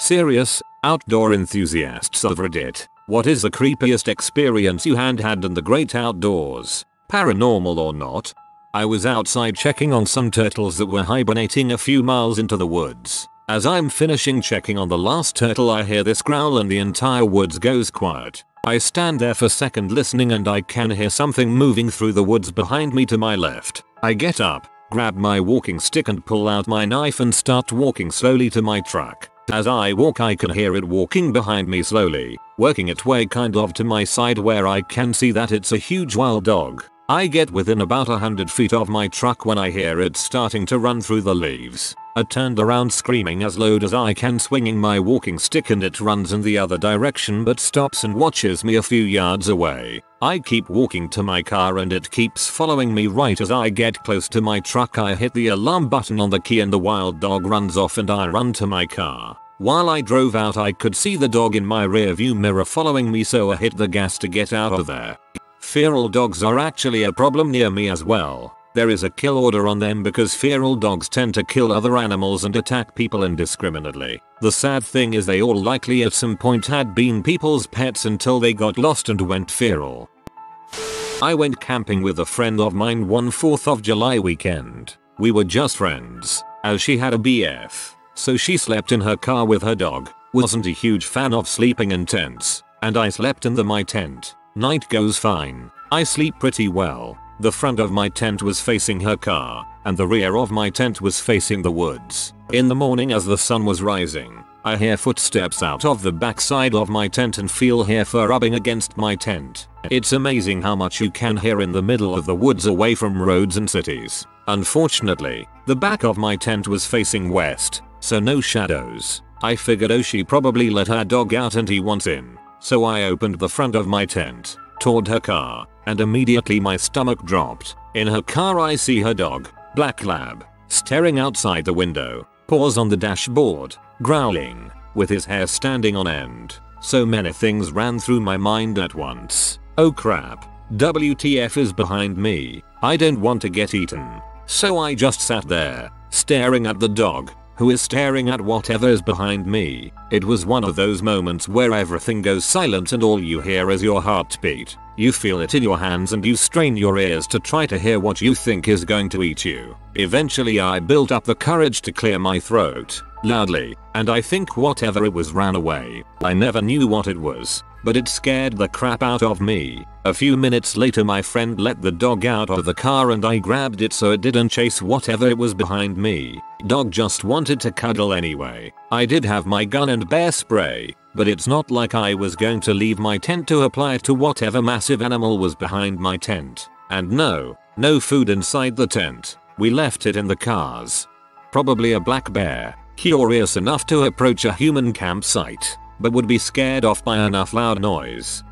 Serious, outdoor enthusiasts of Reddit, what is the creepiest experience you had in the great outdoors, paranormal or not? I was outside checking on some turtles that were hibernating a few miles into the woods. As I'm finishing checking on the last turtle, I hear this growl and the entire woods goes quiet. I stand there for a second listening and I can hear something moving through the woods behind me to my left. I get up, grab my walking stick and pull out my knife and start walking slowly to my truck. As I walk, I can hear it walking behind me slowly, working its way kind of to my side where I can see that it's a huge wild dog. I get within about 100 feet of my truck when I hear it starting to run through the leaves. I turned around screaming as loud as I can, swinging my walking stick, and it runs in the other direction but stops and watches me a few yards away. I keep walking to my car and it keeps following me. Right as I get close to my truck, I hit the alarm button on the key and the wild dog runs off and I run to my car. While I drove out, I could see the dog in my rearview mirror following me, so I hit the gas to get out of there. Feral dogs are actually a problem near me as well. There is a kill order on them because feral dogs tend to kill other animals and attack people indiscriminately. The sad thing is they all likely at some point had been people's pets until they got lost and went feral. I went camping with a friend of mine one 4th of July weekend. We were just friends, as she had a BF, so she slept in her car with her dog. Wasn't a huge fan of sleeping in tents, and I slept in my tent. Night goes fine. I sleep pretty well. The front of my tent was facing her car, and the rear of my tent was facing the woods. In the morning, as the sun was rising, I hear footsteps out of the backside of my tent and feel hair fur rubbing against my tent. It's amazing how much you can hear in the middle of the woods away from roads and cities. Unfortunately, the back of my tent was facing west, so no shadows. I figured, oh, she probably let her dog out and he wants in. So I opened the front of my tent toward her car, and immediately my stomach dropped. In her car I see her dog, Black Lab, staring outside the window, paws on the dashboard, growling, with his hair standing on end. So many things ran through my mind at once. Oh crap, WTF is behind me. I don't want to get eaten. So I just sat there, staring at the dog, who is staring at whatever is behind me. It was one of those moments where everything goes silent and all you hear is your heartbeat. You feel it in your hands and you strain your ears to try to hear what you think is going to eat you. Eventually I built up the courage to clear my throat, loudly, and I think whatever it was ran away. I never knew what it was, but it scared the crap out of me. A few minutes later my friend let the dog out of the car and I grabbed it so it didn't chase whatever it was behind me. Dog just wanted to cuddle anyway. I did have my gun and bear spray, but it's not like I was going to leave my tent to apply it to whatever massive animal was behind my tent. And no food inside the tent. We left it in the cars. Probably a black bear, curious enough to approach a human campsite, but would be scared off by enough loud noise.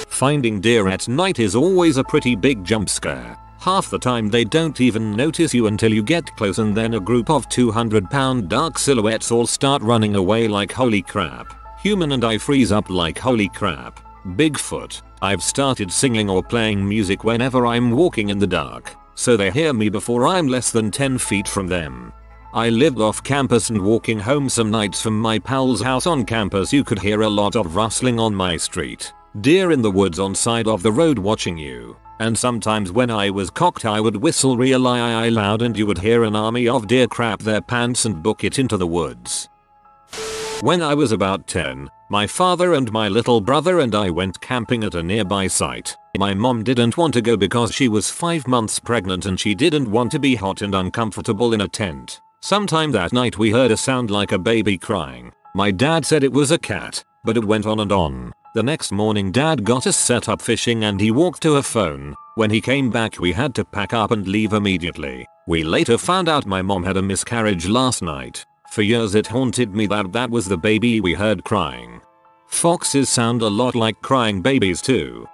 Finding deer at night is always a pretty big jump scare. Half the time they don't even notice you until you get close, and then a group of 200-pound dark silhouettes all start running away like holy crap. Human and I freeze up like holy crap. Bigfoot. I've started singing or playing music whenever I'm walking in the dark, so they hear me before I'm less than 10 feet from them. I lived off campus, and walking home some nights from my pal's house on campus you could hear a lot of rustling on my street. Deer in the woods on side of the road watching you. And sometimes when I was cocked I would whistle real loud and you would hear an army of deer crap their pants and book it into the woods. When I was about 10, my father and my little brother and I went camping at a nearby site. My mom didn't want to go because she was 5 months pregnant and she didn't want to be hot and uncomfortable in a tent. Sometime that night we heard a sound like a baby crying. My dad said it was a cat, but it went on and on. The next morning dad got us set up fishing and he walked to a phone. When he came back we had to pack up and leave immediately. We later found out my mom had a miscarriage last night. For years it haunted me that was the baby we heard crying. Foxes sound a lot like crying babies too.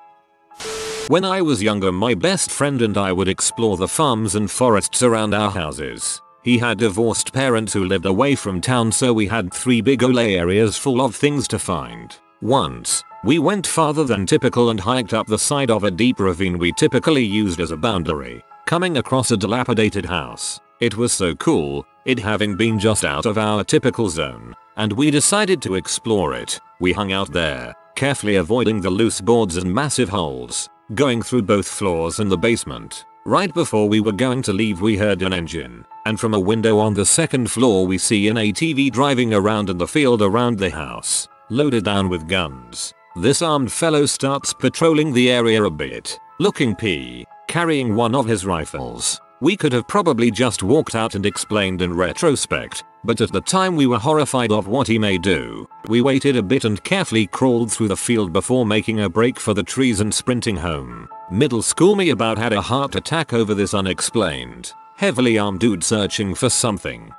When I was younger my best friend and I would explore the farms and forests around our houses. He had divorced parents who lived away from town, so we had 3 big ole areas full of things to find. Once, we went farther than typical and hiked up the side of a deep ravine we typically used as a boundary, coming across a dilapidated house. It was so cool, it having been just out of our typical zone. and we decided to explore it. We hung out there, carefully avoiding the loose boards and massive holes, going through both floors and the basement. Right before we were going to leave we heard an engine, and from a window on the second floor we see an ATV driving around in the field around the house, loaded down with guns. This armed fellow starts patrolling the area a bit, looking carrying one of his rifles. We could have probably just walked out and explained in retrospect, but at the time we were horrified of what he may do. We waited a bit and carefully crawled through the field before making a break for the trees and sprinting home. Middle school me about had a heart attack over this unexplained, heavily armed dude searching for something.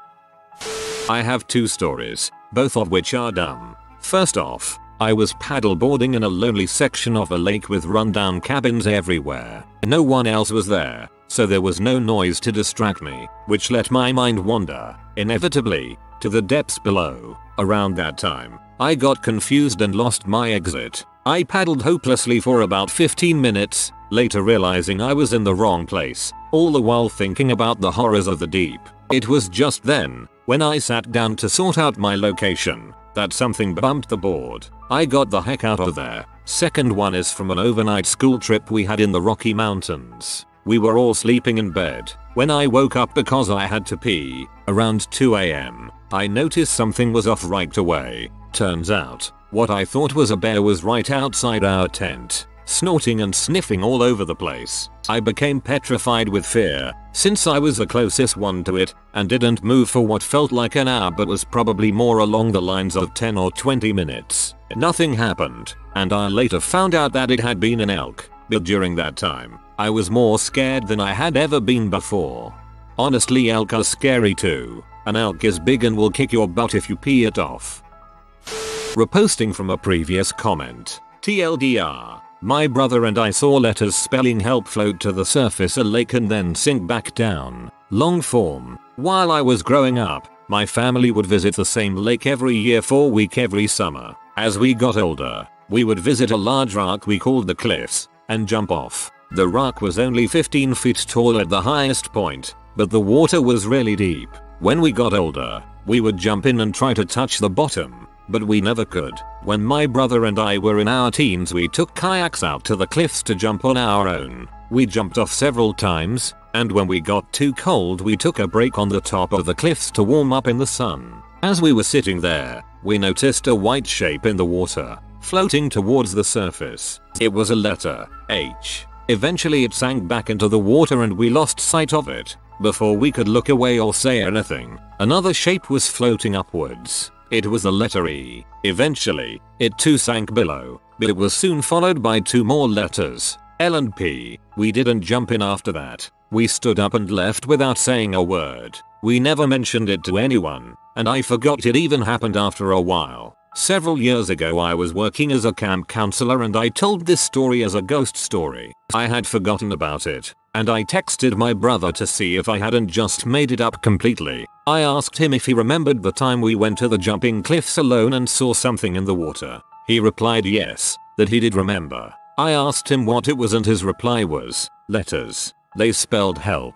I have 2 stories, both of which are dumb. First off, I was paddleboarding in a lonely section of a lake with rundown cabins everywhere. No one else was there, so there was no noise to distract me, which let my mind wander, inevitably, to the depths below. Around that time, I got confused and lost my exit. I paddled hopelessly for about 15 minutes, later realizing I was in the wrong place, all the while thinking about the horrors of the deep. It was just then, when I sat down to sort out my location, that something bumped the board. I got the heck out of there. Second one is from an overnight school trip we had in the Rocky Mountains. We were all sleeping in bed when I woke up because I had to pee. Around 2 AM, I noticed something was off right away. Turns out, what I thought was a bear was right outside our tent, snorting and sniffing all over the place. I became petrified with fear, since I was the closest one to it, and didn't move for what felt like an hour but was probably more along the lines of 10 or 20 minutes. Nothing happened, and I later found out that it had been an elk, but during that time, I was more scared than I had ever been before. Honestly, elk are scary too. An elk is big and will kick your butt if you pee it off. Reposting from a previous comment. TLDR. My brother and I saw letters spelling help float to the surface a lake and then sink back down. Long form. While I was growing up, my family would visit the same lake every year for a week every summer. As we got older, we would visit a large rock we called the cliffs, and jump off. The rock was only 15 feet tall at the highest point, but the water was really deep. When we got older, we would jump in and try to touch the bottom, but we never could. When my brother and I were in our teens we took kayaks out to the cliffs to jump on our own. We jumped off several times, and when we got too cold we took a break on the top of the cliffs to warm up in the sun. As we were sitting there, we noticed a white shape in the water, floating towards the surface. It was a letter, H. Eventually it sank back into the water and we lost sight of it. Before we could look away or say anything, another shape was floating upwards. It was the letter E. Eventually, it too sank below, but it was soon followed by 2 more letters, L and P. We didn't jump in after that. We stood up and left without saying a word. We never mentioned it to anyone, and I forgot it even happened after a while. Several years ago I was working as a camp counselor and I told this story as a ghost story. I had forgotten about it, and I texted my brother to see if I hadn't just made it up completely. I asked him if he remembered the time we went to the jumping cliffs alone and saw something in the water. He replied yes, that he did remember. I asked him what it was and his reply was, letters. They spelled help.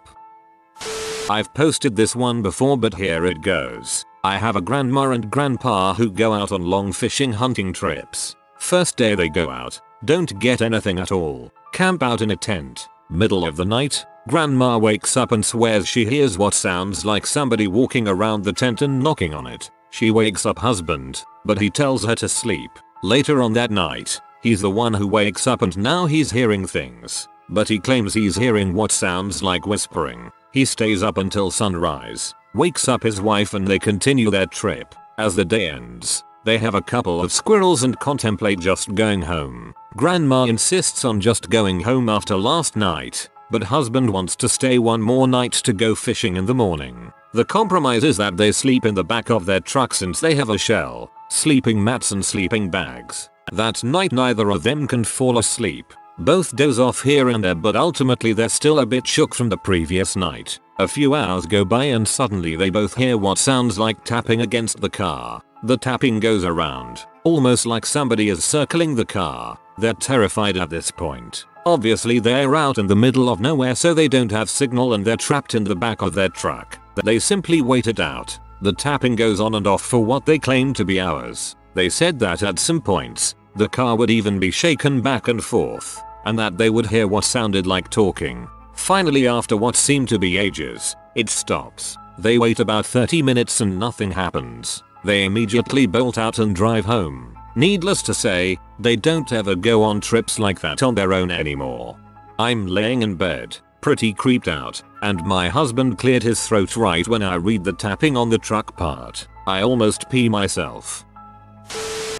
I've posted this one before but here it goes. I have a grandma and grandpa who go out on long fishing hunting trips. First day they go out, don't get anything at all, camp out in a tent. Middle of the night, grandma wakes up and swears she hears what sounds like somebody walking around the tent and knocking on it. She wakes up husband, but he tells her to sleep. Later on that night, he's the one who wakes up and now he's hearing things. But he claims he's hearing what sounds like whispering. He stays up until sunrise, wakes up his wife and they continue their trip. As the day ends, they have a couple of squirrels and contemplate just going home. Grandma insists on just going home after last night, but husband wants to stay one more night to go fishing in the morning. The compromise is that they sleep in the back of their truck since they have a shell, sleeping mats and sleeping bags. That night neither of them can fall asleep. Both doze off here and there but ultimately they're still a bit shook from the previous night. A few hours go by and suddenly they both hear what sounds like tapping against the car. The tapping goes around, almost like somebody is circling the car. They're terrified at this point. Obviously they're out in the middle of nowhere so they don't have signal and they're trapped in the back of their truck. They simply wait it out. The tapping goes on and off for what they claim to be hours. They said that at some points, the car would even be shaken back and forth, and that they would hear what sounded like talking. Finally, after what seemed to be ages, it stops. They wait about 30 minutes and nothing happens. They immediately bolt out and drive home. Needless to say, they don't ever go on trips like that on their own anymore. I'm laying in bed, pretty creeped out, and my husband cleared his throat right when I read the tapping on the truck part. I almost pee myself.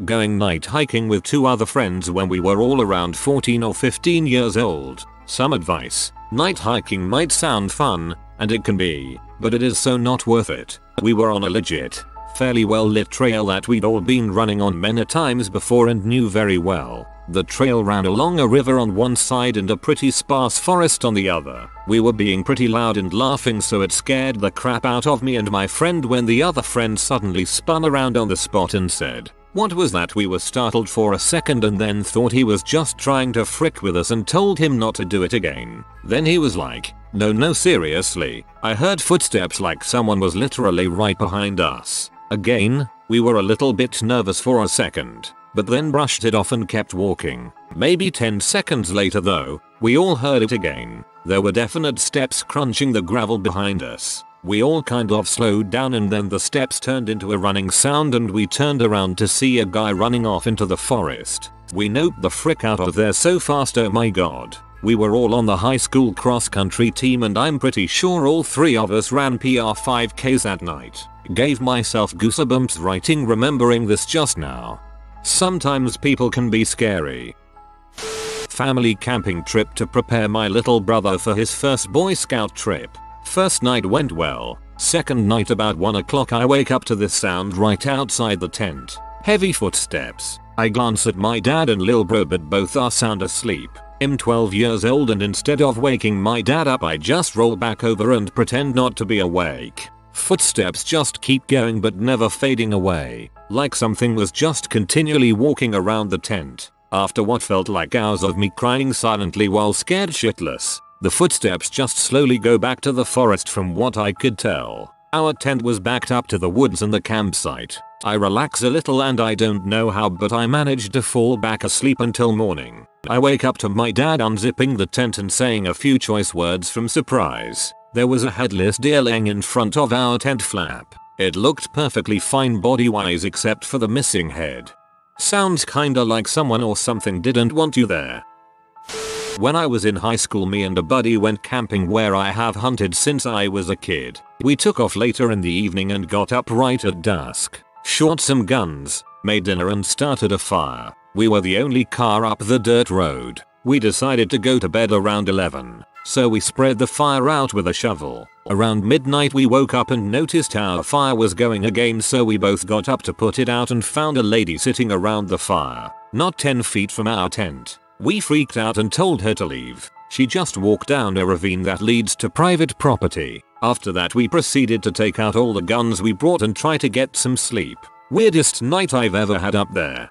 Going night hiking with 2 other friends when we were all around 14 or 15 years old. Some advice: night hiking might sound fun, and it can be, but it is so not worth it. We were on a legit, fairly well lit trail that we'd all been running on many times before and knew very well. The trail ran along a river on one side and a pretty sparse forest on the other. We were being pretty loud and laughing, so it scared the crap out of me and my friend when the other friend suddenly spun around on the spot and said, "What was that?" We were startled for a second and then thought he was just trying to frick with us and told him not to do it again. Then he was like, No, seriously. I heard footsteps like someone was literally right behind us." Again, we were a little bit nervous for a second, but then brushed it off and kept walking. Maybe 10 seconds later though, we all heard it again. There were definite steps crunching the gravel behind us. We all kind of slowed down and then the steps turned into a running sound and we turned around to see a guy running off into the forest. We noped the frick out of there so fast, oh my god. We were all on the high school cross country team and I'm pretty sure all 3 of us ran PR 5Ks that night. Gave myself goosebumps remembering this just now. Sometimes people can be scary. Family camping trip to prepare my little brother for his first Boy Scout trip. First night went well. Second night about 1 o'clock I wake up to this sound right outside the tent. Heavy footsteps. I glance at my dad and lil bro but both are sound asleep. I'm 12 years old and instead of waking my dad up I just roll back over and pretend not to be awake. Footsteps just keep going but never fading away, like something was just continually walking around the tent. After what felt like hours of me crying silently while scared shitless, the footsteps just slowly go back to the forest. From what I could tell, our tent was backed up to the woods and the campsite. I relax a little and I don't know how but I managed to fall back asleep until morning. I wake up to my dad unzipping the tent and saying a few choice words from surprise. There was a headless deer laying in front of our tent flap. It looked perfectly fine body-wise except for the missing head. Sounds kinda like someone or something didn't want you there. When I was in high school, me and a buddy went camping where I have hunted since I was a kid. We took off later in the evening and got up right at dusk. Shot some guns, made dinner and started a fire. We were the only car up the dirt road. We decided to go to bed around 11. So we spread the fire out with a shovel. Around midnight we woke up and noticed our fire was going again, so we both got up to put it out and found a lady sitting around the fire, not 10 feet from our tent. We freaked out and told her to leave. She just walked down a ravine that leads to private property. After that we proceeded to take out all the guns we brought and try to get some sleep. Weirdest night I've ever had up there.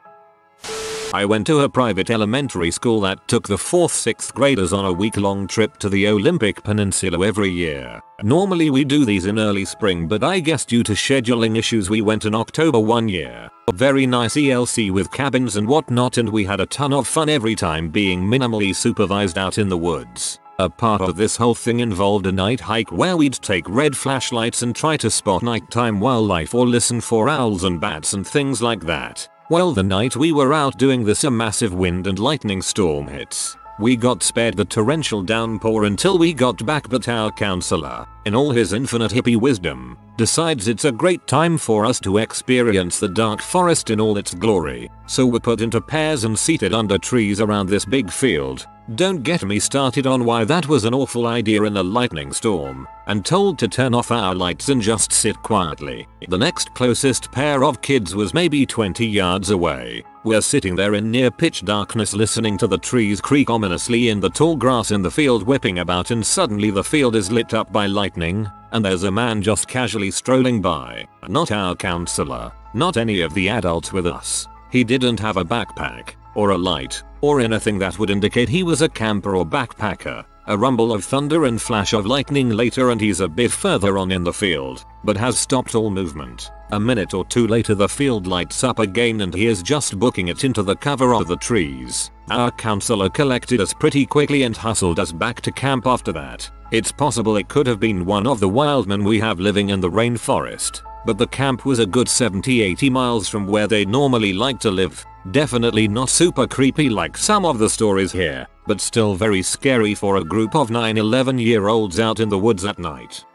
I went to a private elementary school that took the 4th 6th graders on a week-long trip to the Olympic Peninsula every year. Normally we do these in early spring, but I guess due to scheduling issues we went in October one year. A very nice ELC with cabins and whatnot, and we had a ton of fun every time, being minimally supervised out in the woods. A part of this whole thing involved a night hike where we'd take red flashlights and try to spot nighttime wildlife or listen for owls and bats and things like that. Well, the night we were out doing this, a massive wind and lightning storm hits. We got spared the torrential downpour until we got back, but our counselor, in all his infinite hippie wisdom, decides it's a great time for us to experience the dark forest in all its glory. So we're put into pairs and seated under trees around this big field. Don't get me started on why that was an awful idea in a lightning storm, and told to turn off our lights and just sit quietly. The next closest pair of kids was maybe 20 yards away. We're sitting there in near pitch darkness listening to the trees creak ominously in the tall grass in the field whipping about, and suddenly the field is lit up by lightning, and there's a man just casually strolling by. Not our counselor, not any of the adults with us. He didn't have a backpack, or a light, or anything that would indicate he was a camper or backpacker. A rumble of thunder and flash of lightning later and he's a bit further on in the field, but has stopped all movement. A minute or two later the field lights up again and he is just booking it into the cover of the trees. Our counselor collected us pretty quickly and hustled us back to camp after that. It's possible it could have been one of the wildmen we have living in the rainforest, but the camp was a good 70-80 miles from where they normally like to live. Definitely not super creepy like some of the stories here, but still very scary for a group of 9-11-year-olds out in the woods at night.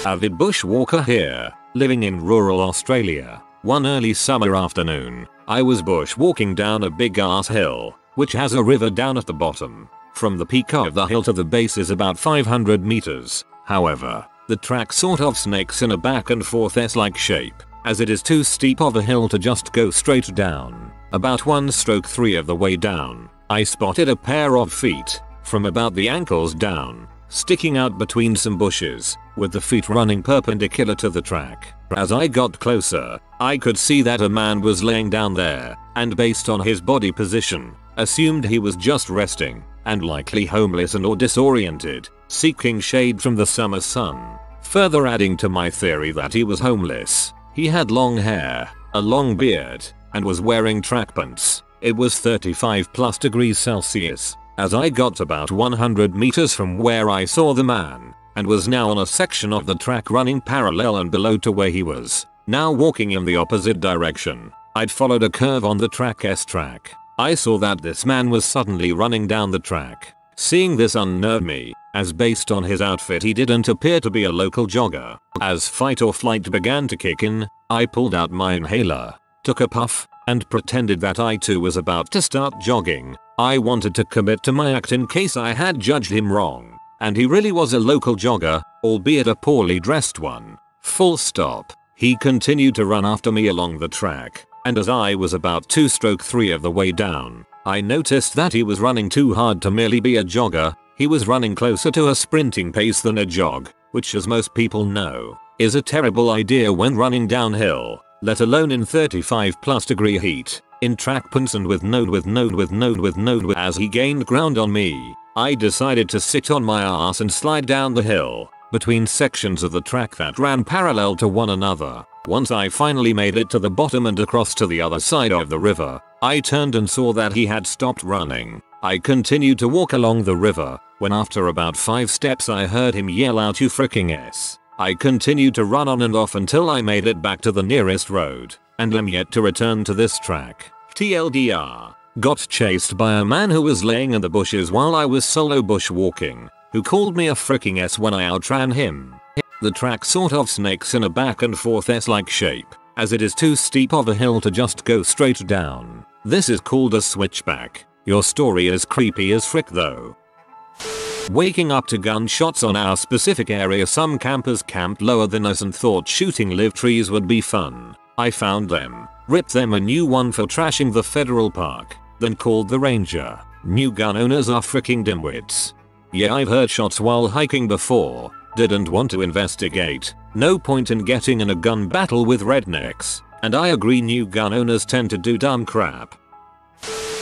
Avid bushwalker here, living in rural Australia. One early summer afternoon, I was bushwalking down a big ass hill, which has a river down at the bottom. From the peak of the hill to the base is about 500 meters. However, the track sort of snakes in a back and forth S-like shape, as it is too steep of a hill to just go straight down. About 1/3 of the way down, I spotted a pair of feet, from about the ankles down, sticking out between some bushes, with the feet running perpendicular to the track. As I got closer, I could see that a man was laying down there, and based on his body position, assumed he was just resting, and likely homeless and or disoriented, seeking shade from the summer sun. Further adding to my theory that he was homeless, he had long hair, a long beard, and was wearing track pants. It was 35+ degrees Celsius. As I got about 100 meters from where I saw the man, and was now on a section of the track running parallel and below to where he was, now walking in the opposite direction. I'd followed a curve on the track's track. I saw that this man was suddenly running down the track. Seeing this unnerved me, as based on his outfit he didn't appear to be a local jogger. As fight or flight began to kick in, I pulled out my inhaler, took a puff, and pretended that I too was about to start jogging. I wanted to commit to my act in case I had judged him wrong, and he really was a local jogger, albeit a poorly dressed one. Full stop. He continued to run after me along the track, and as I was about 2/3 of the way down, I noticed that he was running too hard to merely be a jogger. He was running closer to a sprinting pace than a jog, which as most people know, is a terrible idea when running downhill, let alone in 35+ degree heat, in track pants and with no. As he gained ground on me, I decided to sit on my ass and slide down the hill, between sections of the track that ran parallel to one another. Once I finally made it to the bottom and across to the other side of the river, I turned and saw that he had stopped running. I continued to walk along the river, when after about 5 steps I heard him yell out, "You fricking S." I continued to run on and off until I made it back to the nearest road, and am yet to return to this track. TLDR. Got chased by a man who was laying in the bushes while I was solo bushwalking, who called me a fricking S when I outran him. The track sort of snakes in a back and forth S-like shape, as it is too steep of a hill to just go straight down. This is called a switchback. Your story is creepy as frick though. Waking up to gunshots on our specific area. Some campers camped lower than us and thought shooting live trees would be fun. I found them, ripped them a new one for trashing the federal park, then called the ranger. New gun owners are freaking dimwits. Yeah, I've heard shots while hiking before. Didn't want to investigate. No point in getting in a gun battle with rednecks. And I agree, new gun owners tend to do dumb crap.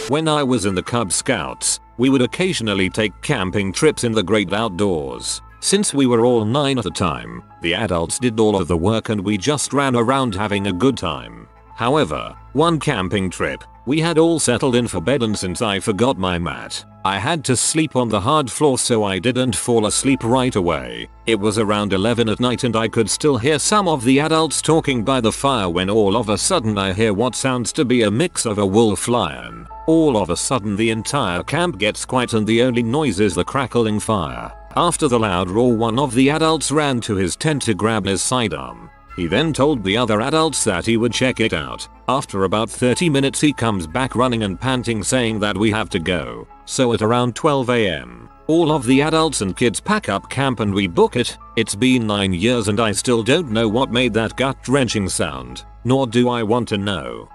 When I was in the Cub Scouts, we would occasionally take camping trips in the great outdoors. Since we were all 9 at the time, the adults did all of the work and we just ran around having a good time. However, one camping trip, we had all settled in for bed, and since I forgot my mat, I had to sleep on the hard floor so I didn't fall asleep right away. It was around 11 at night and I could still hear some of the adults talking by the fire when all of a sudden I hear what sounds to be a mix of a wolf lion. All of a sudden the entire camp gets quiet and the only noise is the crackling fire. After the loud roar, one of the adults ran to his tent to grab his sidearm. He then told the other adults that he would check it out. After about 30 minutes he comes back running and panting, saying that we have to go. So at around 12 AM, all of the adults and kids pack up camp and we book it. It's been 9 years and I still don't know what made that gut-wrenching sound, nor do I want to know.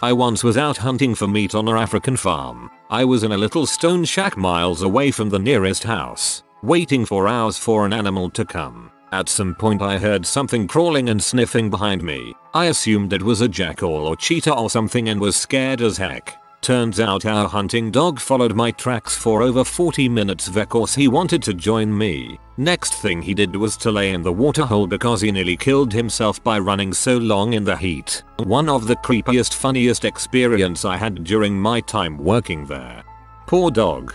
I once was out hunting for meat on an African farm. I was in a little stone shack miles away from the nearest house, waiting for hours for an animal to come. At some point I heard something crawling and sniffing behind me. I assumed it was a jackal or cheetah or something and was scared as heck. Turns out our hunting dog followed my tracks for over 40 minutes because he wanted to join me. Next thing he did was to lay in the waterhole because he nearly killed himself by running so long in the heat. One of the creepiest, funniest experience I had during my time working there. Poor dog.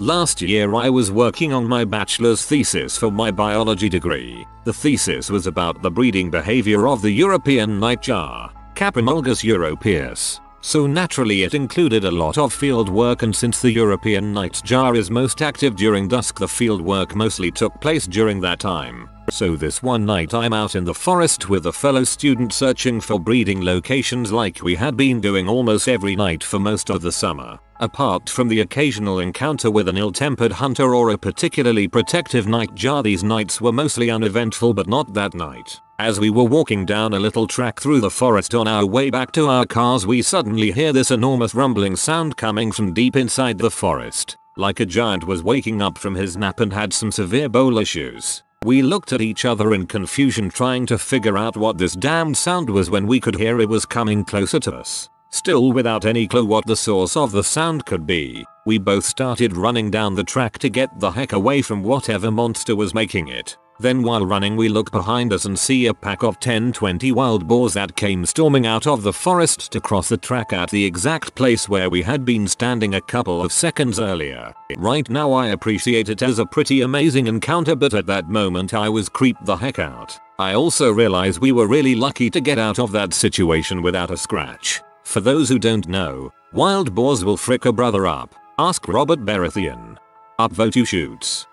Last year I was working on my bachelor's thesis for my biology degree. The thesis was about the breeding behavior of the European nightjar, Capimulgus europaeus. So naturally it included a lot of field work, and since the European nightjar is most active during dusk, the field work mostly took place during that time. So this one night I'm out in the forest with a fellow student searching for breeding locations like we had been doing almost every night for most of the summer. Apart from the occasional encounter with an ill-tempered hunter or a particularly protective nightjar, these nights were mostly uneventful, but not that night. As we were walking down a little track through the forest on our way back to our cars, we suddenly hear this enormous rumbling sound coming from deep inside the forest, like a giant was waking up from his nap and had some severe bowel issues. We looked at each other in confusion, trying to figure out what this damned sound was, when we could hear it was coming closer to us. Still without any clue what the source of the sound could be, we both started running down the track to get the heck away from whatever monster was making it. Then while running we look behind us and see a pack of 10-20 wild boars that came storming out of the forest to cross the track at the exact place where we had been standing a couple of seconds earlier. Right now I appreciate it as a pretty amazing encounter, but at that moment I was creeped the heck out. I also realize we were really lucky to get out of that situation without a scratch. For those who don't know, wild boars will frick a brother up. Ask Robert Baratheon. Upvote you shoots.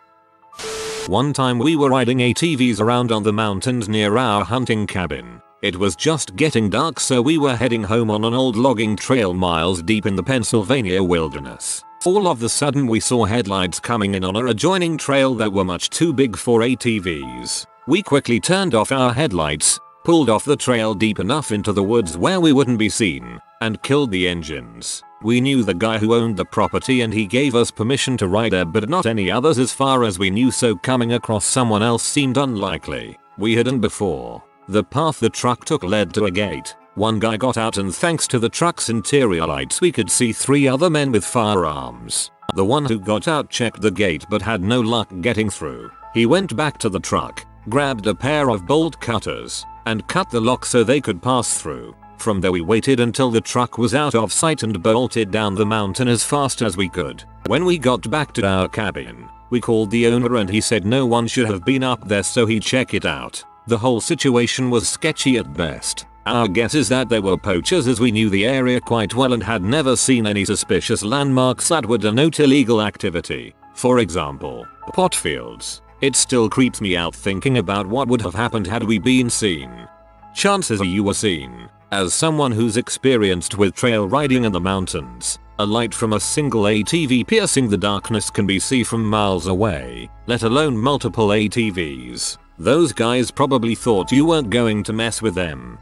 One time we were riding ATVs around on the mountains near our hunting cabin. It was just getting dark, so we were heading home on an old logging trail miles deep in the Pennsylvania wilderness. All of a sudden we saw headlights coming in on our adjoining trail that were much too big for ATVs. We quickly turned off our headlights, pulled off the trail deep enough into the woods where we wouldn't be seen, and killed the engines. We knew the guy who owned the property and he gave us permission to ride there, but not any others as far as we knew, so coming across someone else seemed unlikely. We hadn't before. The path the truck took led to a gate. One guy got out, and thanks to the truck's interior lights we could see 3 other men with firearms. The one who got out checked the gate but had no luck getting through. He went back to the truck, grabbed a pair of bolt cutters, and cut the lock so they could pass through. From there we waited until the truck was out of sight and bolted down the mountain as fast as we could. When we got back to our cabin, we called the owner and he said no one should have been up there, so he'd check it out. The whole situation was sketchy at best. Our guess is that they were poachers, as we knew the area quite well and had never seen any suspicious landmarks that would denote illegal activity. For example, pot fields. It still creeps me out thinking about what would have happened had we been seen. Chances are you were seen. As someone who's experienced with trail riding in the mountains, a light from a single ATV piercing the darkness can be seen from miles away, let alone multiple ATVs. Those guys probably thought you weren't going to mess with them.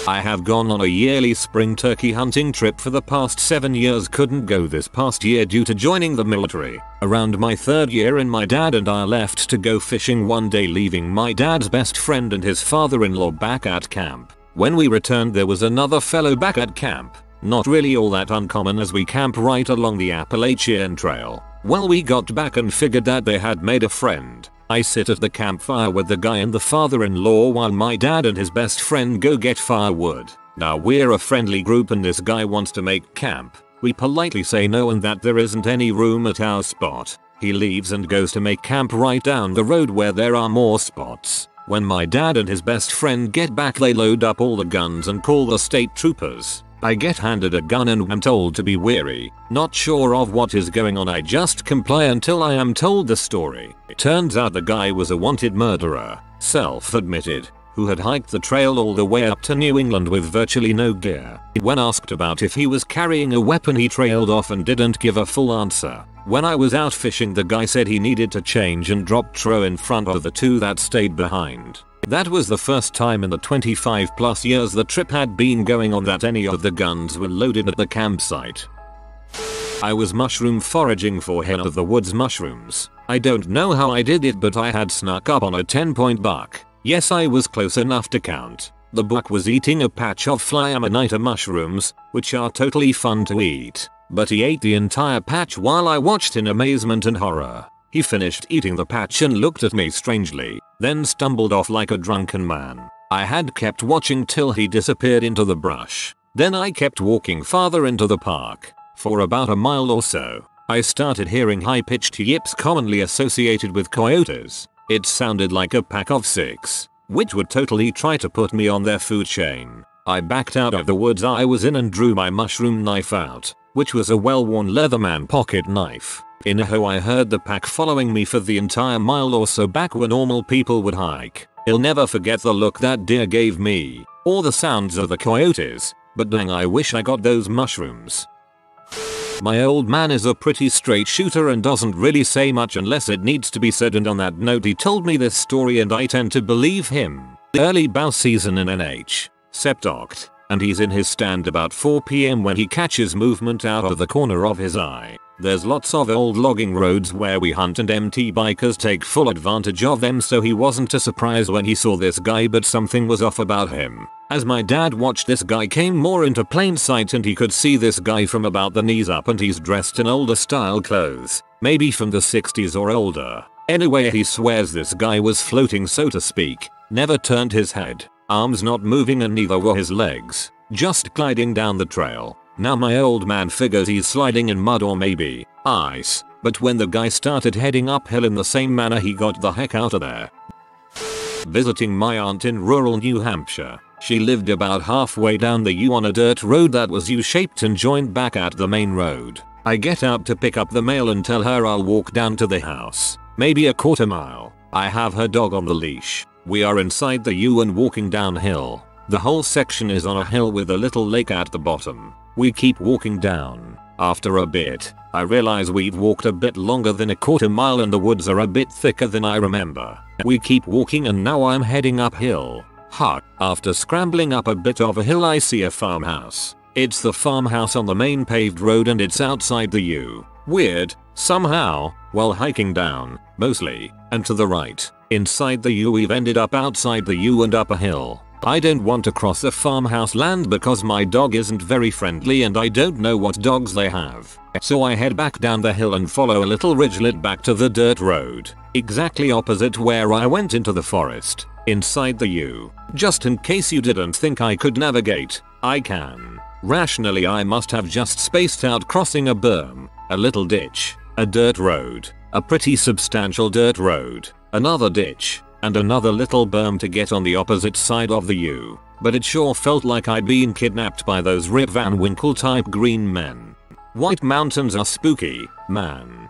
I have gone on a yearly spring turkey hunting trip for the past 7 years. Couldn't go this past year due to joining the military. Around my 3rd year in, my dad and I left to go fishing one day, leaving my dad's best friend and his father-in-law back at camp. When we returned there was another fellow back at camp. Not really all that uncommon as we camp right along the Appalachian Trail. Well, we got back and figured that they had made a friend. I sit at the campfire with the guy and the father-in-law while my dad and his best friend go get firewood. Now we're a friendly group and this guy wants to make camp. We politely say no and that there isn't any room at our spot. He leaves and goes to make camp right down the road where there are more spots. When my dad and his best friend get back, they load up all the guns and call the state troopers. I get handed a gun and am told to be wary. Not sure of what is going on, I just comply until I am told the story. It turns out the guy was a wanted murderer, self-admitted, who had hiked the trail all the way up to New England with virtually no gear. When asked about if he was carrying a weapon, he trailed off and didn't give a full answer. When I was out fishing, the guy said he needed to change and dropped Tro in front of the 2 that stayed behind. That was the first time in the 25 plus years the trip had been going on that any of the guns were loaded at the campsite. I was mushroom foraging for hen of the woods mushrooms. I don't know how I did it, but I had snuck up on a 10-point buck. Yes, I was close enough to count. The book was eating a patch of fly amanita mushrooms, which are totally fun to eat, but he ate the entire patch while I watched in amazement and horror. He finished eating the patch and looked at me strangely, then stumbled off like a drunken man. I had kept watching till he disappeared into the brush. Then I kept walking farther into the park. For about a mile or so, I started hearing high-pitched yips commonly associated with coyotes. It sounded like a pack of 6, which would totally try to put me on their food chain. I backed out of the woods I was in and drew my mushroom knife out, which was a well-worn Leatherman pocket knife. In Idaho I heard the pack following me for the entire mile or so back when normal people would hike. I'll never forget the look that deer gave me, or the sounds of the coyotes, but dang, I wish I got those mushrooms. My old man is a pretty straight shooter and doesn't really say much unless it needs to be said, and on that note he told me this story and I tend to believe him. Early bow season in NH. Septoct, and he's in his stand about 4 PM when he catches movement out of the corner of his eye. There's lots of old logging roads where we hunt and MT bikers take full advantage of them, so he wasn't too surprised when he saw this guy, but something was off about him. As my dad watched, this guy came more into plain sight and he could see this guy from about the knees up, and he's dressed in older style clothes, maybe from the 60s or older. Anyway, he swears this guy was floating, so to speak, never turned his head, arms not moving and neither were his legs, just gliding down the trail. Now my old man figures he's sliding in mud or maybe ice, but when the guy started heading uphill in the same manner, he got the heck out of there. Visiting my aunt in rural New Hampshire. She lived about halfway down the U on a dirt road that was U-shaped and joined back at the main road. I get out to pick up the mail and tell her I'll walk down to the house, maybe a quarter mile. I have her dog on the leash. We are inside the U and walking downhill. The whole section is on a hill with a little lake at the bottom. We keep walking down. After a bit, I realize we've walked a bit longer than a quarter mile and the woods are a bit thicker than I remember. We keep walking and now I'm heading uphill. After scrambling up a bit of a hill I see a farmhouse. It's the farmhouse on the main paved road and it's outside the U. Weird, somehow, while hiking down, mostly, and to the right, inside the U we've ended up outside the U and up a hill. I don't want to cross the farmhouse land because my dog isn't very friendly and I don't know what dogs they have. So I head back down the hill and follow a little ridgelet back to the dirt road, exactly opposite where I went into the forest, inside the U. Just in case you didn't think I could navigate, I can. Rationally I must have just spaced out crossing a berm, a little ditch, a dirt road, a pretty substantial dirt road, another ditch, and another little berm to get on the opposite side of the U, but it sure felt like I'd been kidnapped by those Rip Van Winkle type green men. White mountains are spooky, man.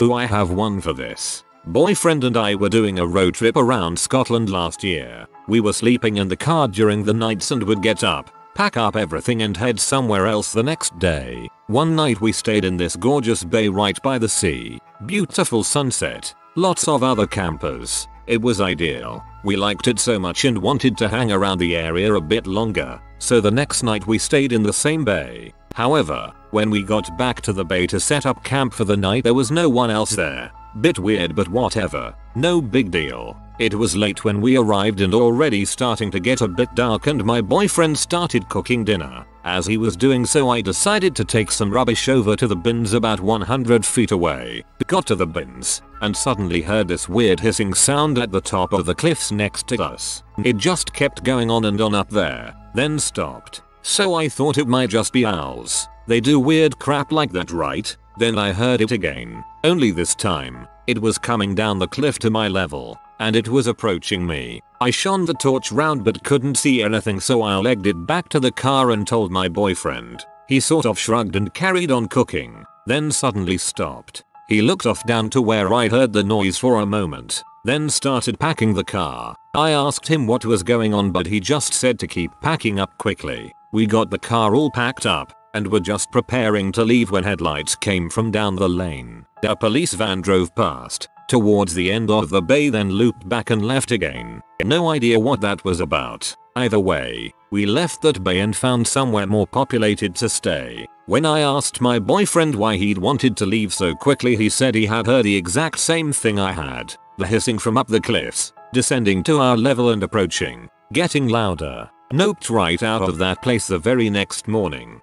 Ooh, I have one for this. Boyfriend and I were doing a road trip around Scotland last year. We were sleeping in the car during the nights and would get up, pack up everything and head somewhere else the next day. One night we stayed in this gorgeous bay right by the sea. Beautiful sunset. Lots of other campers. It was ideal. We liked it so much and wanted to hang around the area a bit longer, so the next night we stayed in the same bay. However, when we got back to the bay to set up camp for the night there was no one else there. Bit weird but whatever, no big deal. It was late when we arrived and already starting to get a bit dark and my boyfriend started cooking dinner. As he was doing so I decided to take some rubbish over to the bins about 100 feet away. Got to the bins and suddenly heard this weird hissing sound at the top of the cliffs next to us. It just kept going on and on up there, then stopped. So I thought it might just be owls. They do weird crap like that, right? Then I heard it again, only this time, it was coming down the cliff to my level, and it was approaching me. I shone the torch round but couldn't see anything, so I legged it back to the car and told my boyfriend. He sort of shrugged and carried on cooking, then suddenly stopped. He looked off down to where I heard the noise for a moment, then started packing the car. I asked him what was going on but he just said to keep packing up quickly. We got the car all packed up and were just preparing to leave when headlights came from down the lane. A police van drove past, towards the end of the bay, then looped back and left again. No idea what that was about. Either way, we left that bay and found somewhere more populated to stay. When I asked my boyfriend why he'd wanted to leave so quickly, he said he had heard the exact same thing I had. The hissing from up the cliffs, descending to our level and approaching. getting louder. Noped right out of that place the very next morning.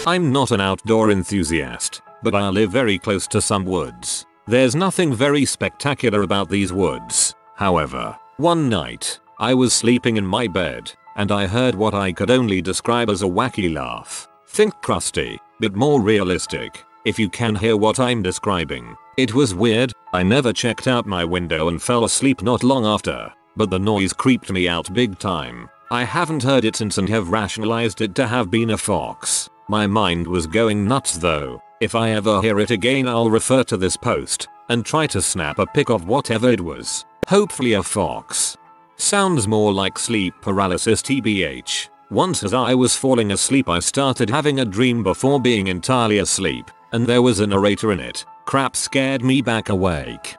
I'm not an outdoor enthusiast, but I live very close to some woods. There's nothing very spectacular about these woods. However, one night, I was sleeping in my bed, and I heard what I could only describe as a wacky laugh. Think crusty, but more realistic, if you can hear what I'm describing. It was weird. I never checked out my window and fell asleep not long after, but the noise creeped me out big time. I haven't heard it since and have rationalized it to have been a fox. My mind was going nuts though. If I ever hear it again, I'll refer to this post and try to snap a pic of whatever it was. Hopefully a fox. Sounds more like sleep paralysis tbh. Once as I was falling asleep I started having a dream before being entirely asleep, and there was a narrator in it. Crap scared me back awake.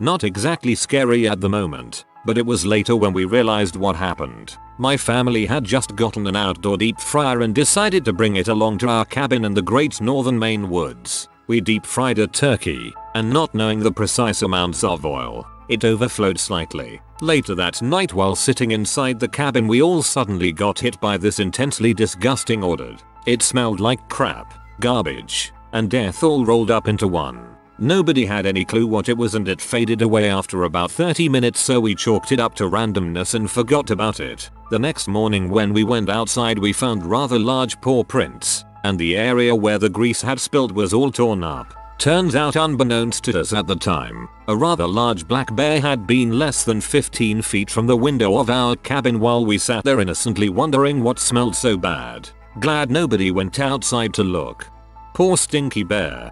Not exactly scary at the moment, but it was later when we realized what happened. My family had just gotten an outdoor deep fryer and decided to bring it along to our cabin in the great northern Maine woods. We deep fried a turkey, and not knowing the precise amounts of oil, it overflowed slightly. Later that night while sitting inside the cabin we all suddenly got hit by this intensely disgusting odor. It smelled like crap, garbage, and death all rolled up into one. Nobody had any clue what it was and it faded away after about 30 minutes, so we chalked it up to randomness and forgot about it. The next morning when we went outside we found rather large paw prints, and the area where the grease had spilled was all torn up. Turns out, unbeknownst to us at the time, a rather large black bear had been less than 15 feet from the window of our cabin while we sat there innocently wondering what smelled so bad. Glad nobody went outside to look. Poor stinky bear.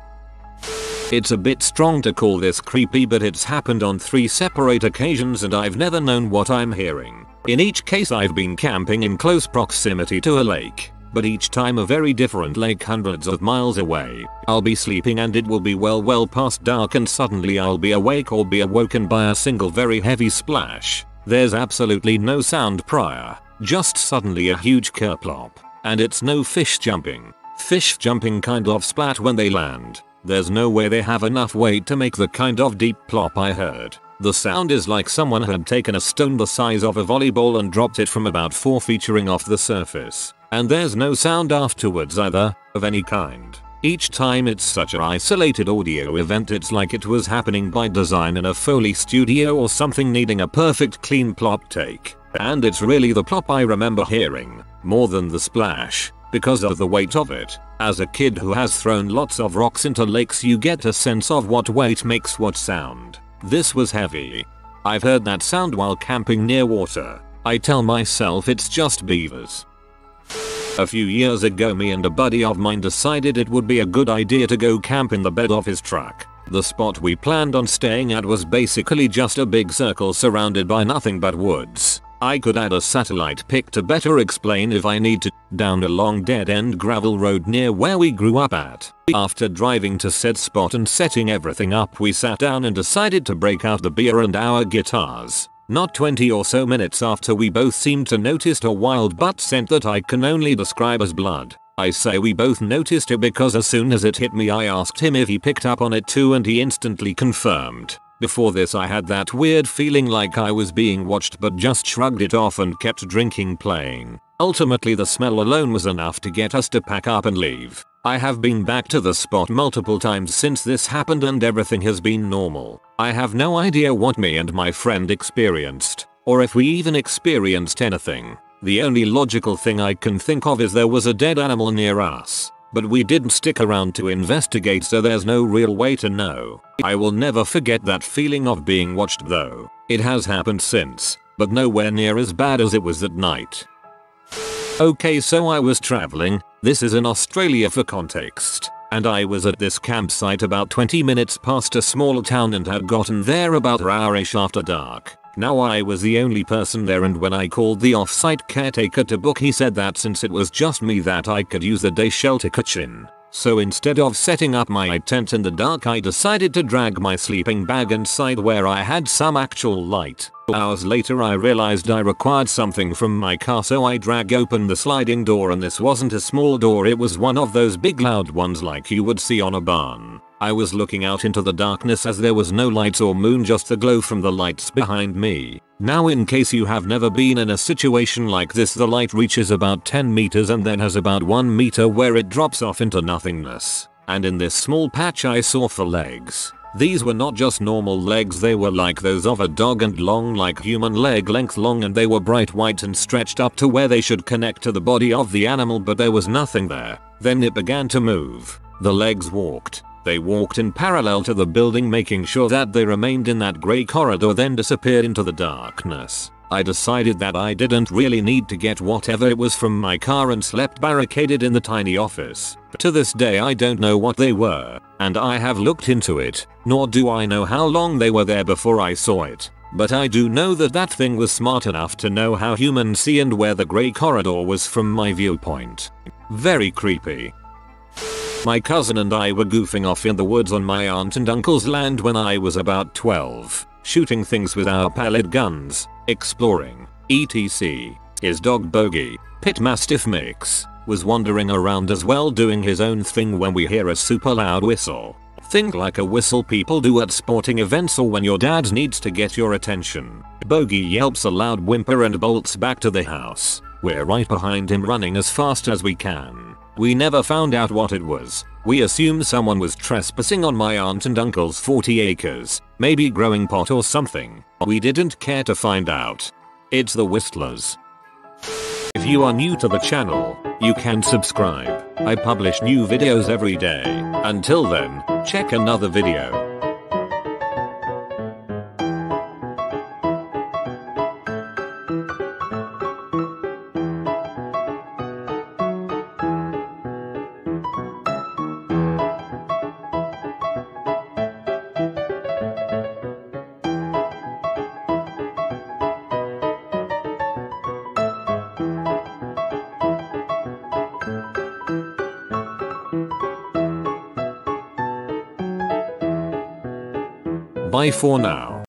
It's a bit strong to call this creepy, but it's happened on 3 separate occasions and I've never known what I'm hearing. In each case I've been camping in close proximity to a lake, but each time a very different lake hundreds of miles away. I'll be sleeping and it will be well past dark and suddenly I'll be awake or be awoken by a single very heavy splash. There's absolutely no sound prior, just suddenly a huge kerplop. And it's no fish jumping. Fish jumping kind of splat when they land. There's no way they have enough weight to make the kind of deep plop I heard. The sound is like someone had taken a stone the size of a volleyball and dropped it from about 4 feet off the surface. And there's no sound afterwards either, of any kind. Each time it's such an isolated audio event, it's like it was happening by design in a Foley studio or something, needing a perfect clean plop take. And it's really the plop I remember hearing, more than the splash, because of the weight of it. As a kid who has thrown lots of rocks into lakes, you get a sense of what weight makes what sound. This was heavy. I've heard that sound while camping near water. I tell myself it's just beavers. A few years ago me and a buddy of mine decided it would be a good idea to go camp in the bed of his truck. The spot we planned on staying at was basically just a big circle surrounded by nothing but woods. I could add a satellite pic to better explain if I need to. Down a long dead-end gravel road near where we grew up at. After driving to said spot and setting everything up, we sat down and decided to break out the beer and our guitars. Not 20 or so minutes after, we both seemed to notice a wild butt scent that I can only describe as blood. I say we both noticed it because as soon as it hit me I asked him if he picked up on it too and he instantly confirmed. Before this I had that weird feeling like I was being watched but just shrugged it off and kept drinking playing. Ultimately the smell alone was enough to get us to pack up and leave. I have been back to the spot multiple times since this happened and everything has been normal. I have no idea what me and my friend experienced, or if we even experienced anything. The only logical thing I can think of is there was a dead animal near us, but we didn't stick around to investigate, so there's no real way to know. I will never forget that feeling of being watched though. It has happened since, but nowhere near as bad as it was that night. Okay, so I was traveling, this is in Australia for context, and I was at this campsite about 20 minutes past a small town and had gotten there about an hour-ish after dark. Now I was the only person there, and when I called the off-site caretaker to book, he said that since it was just me that I could use the day shelter kitchen. So instead of setting up my tent in the dark, I decided to drag my sleeping bag inside where I had some actual light. Hours later I realized I required something from my car, so I dragged open the sliding door, and this wasn't a small door, it was one of those big loud ones like you would see on a barn. I was looking out into the darkness as there was no lights or moon, just the glow from the lights behind me. Now in case you have never been in a situation like this, the light reaches about 10 meters and then has about 1 meter where it drops off into nothingness. And in this small patch I saw 4 legs. These were not just normal legs, they were like those of a dog and long like human leg length long, and they were bright white and stretched up to where they should connect to the body of the animal, but there was nothing there. Then it began to move. The legs walked. They walked in parallel to the building, making sure that they remained in that grey corridor, then disappeared into the darkness. I decided that I didn't really need to get whatever it was from my car and slept barricaded in the tiny office. To this day I don't know what they were, and I have looked into it, nor do I know how long they were there before I saw it. But I do know that that thing was smart enough to know how humans see and where the grey corridor was from my viewpoint. Very creepy. My cousin and I were goofing off in the woods on my aunt and uncle's land when I was about 12, shooting things with our pellet guns, exploring, etc. His dog Bogey, pit mastiff mix, was wandering around as well doing his own thing when we hear a super loud whistle. Think like a whistle people do at sporting events or when your dad needs to get your attention. Bogey yelps a loud whimper and bolts back to the house. We're right behind him running as fast as we can. We never found out what it was. We assume someone was trespassing on my aunt and uncle's 40 acres, maybe growing pot or something. We didn't care to find out. It's the Whistlers. If you are new to the channel, you can subscribe. I publish new videos every day. Until then, check another video. Bye for now.